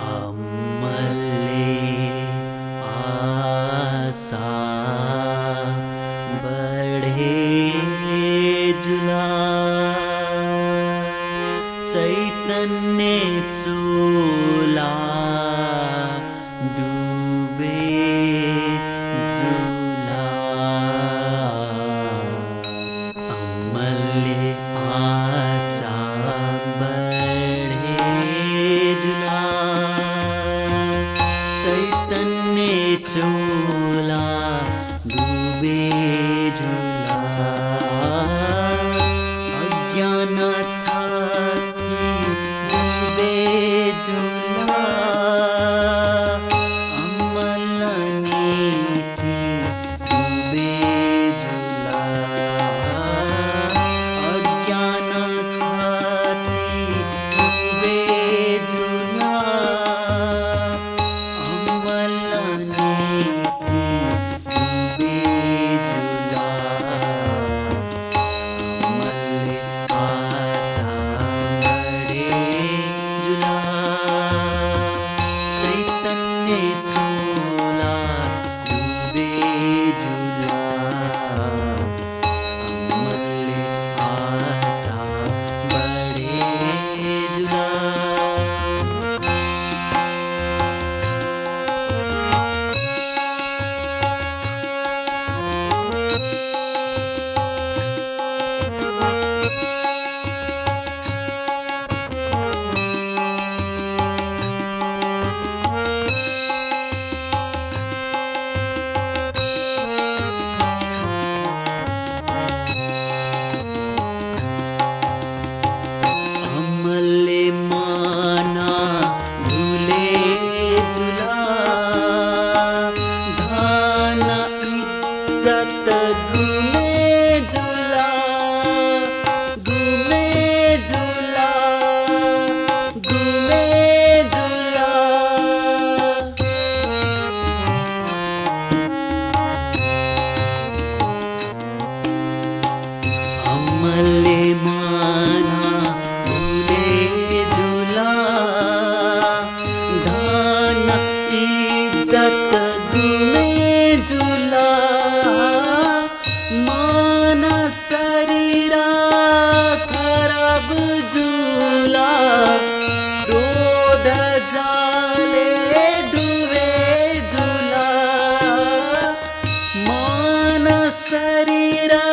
आम्हाले आशा बढे जुला चैतन्य चोला डुबे जुला आम्हाले आशा बढे जुला चैतन्य चोला डुबे झुला अज्ञान छाती डुबे झुला अमल नीति डुबे झुला अज्ञान छाती डुबे झुला अमल नीति डुबे झुला आम्हाले आशा बढे झुला चैतन्य चोला डुबे झुला आम्हाले आशा बढे झुला आम्हाले माना भुले झुला धन इज्जत गुमे झुला गुमे झुला गुमे झुला आम्हाले माना भुले झुला धन इज्जत गुमे झुला मन शरीरा खराब झुला क्रोध जाले डुबे झुला मन शरीरा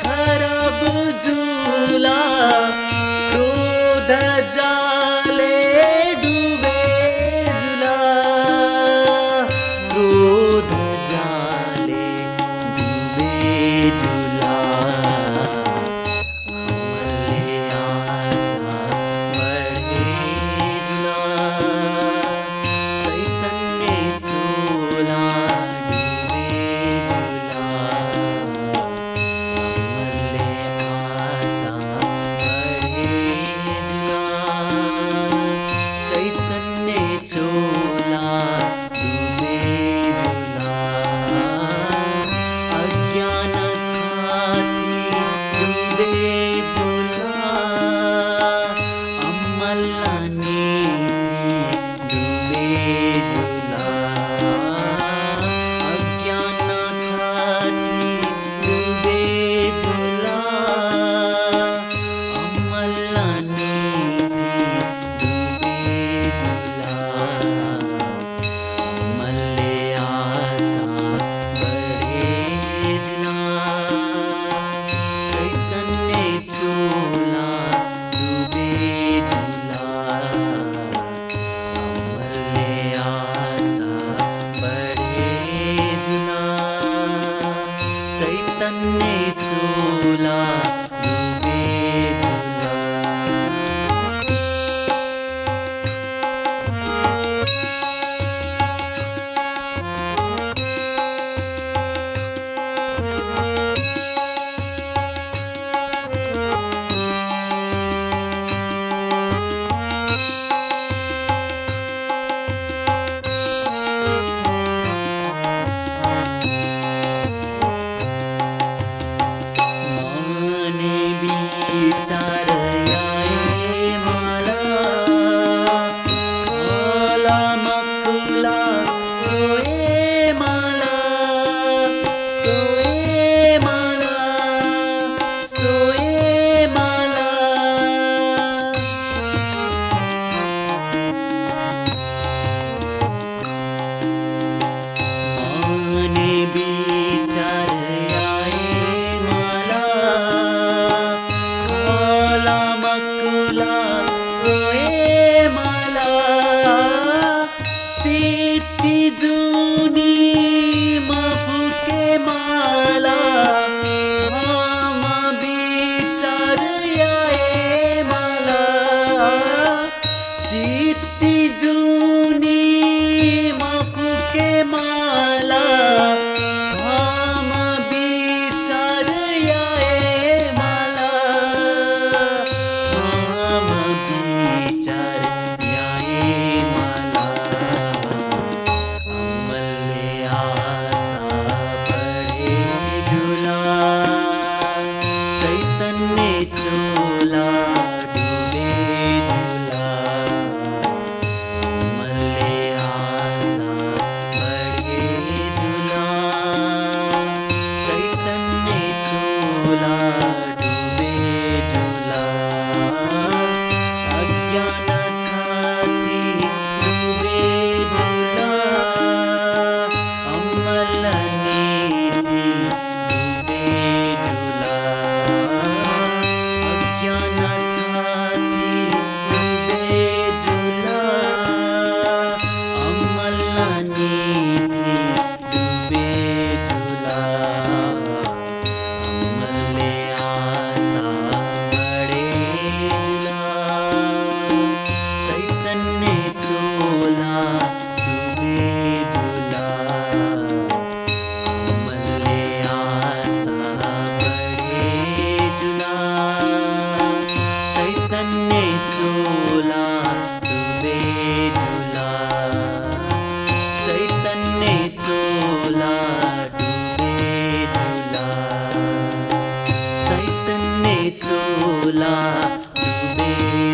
खराब झुला क्रोध जाले डुबे झुला क्रोध जाले डुबे झुला आम्हाले आशा बढे झुला चैतन्य चोला डुबे झुला आम्हाले आशा बढे झुला चैतन्य चोला डुबे झुला अज्ञान छाती डुबे झुला अमल नीति डुबे झुला अज्ञान छाती डुबे झुला अमल नीति डुबे झुला आम्हाले आशा बढे झुला चैतन्य चोला डुबे झुला आम्हाले आशा झुला डूबे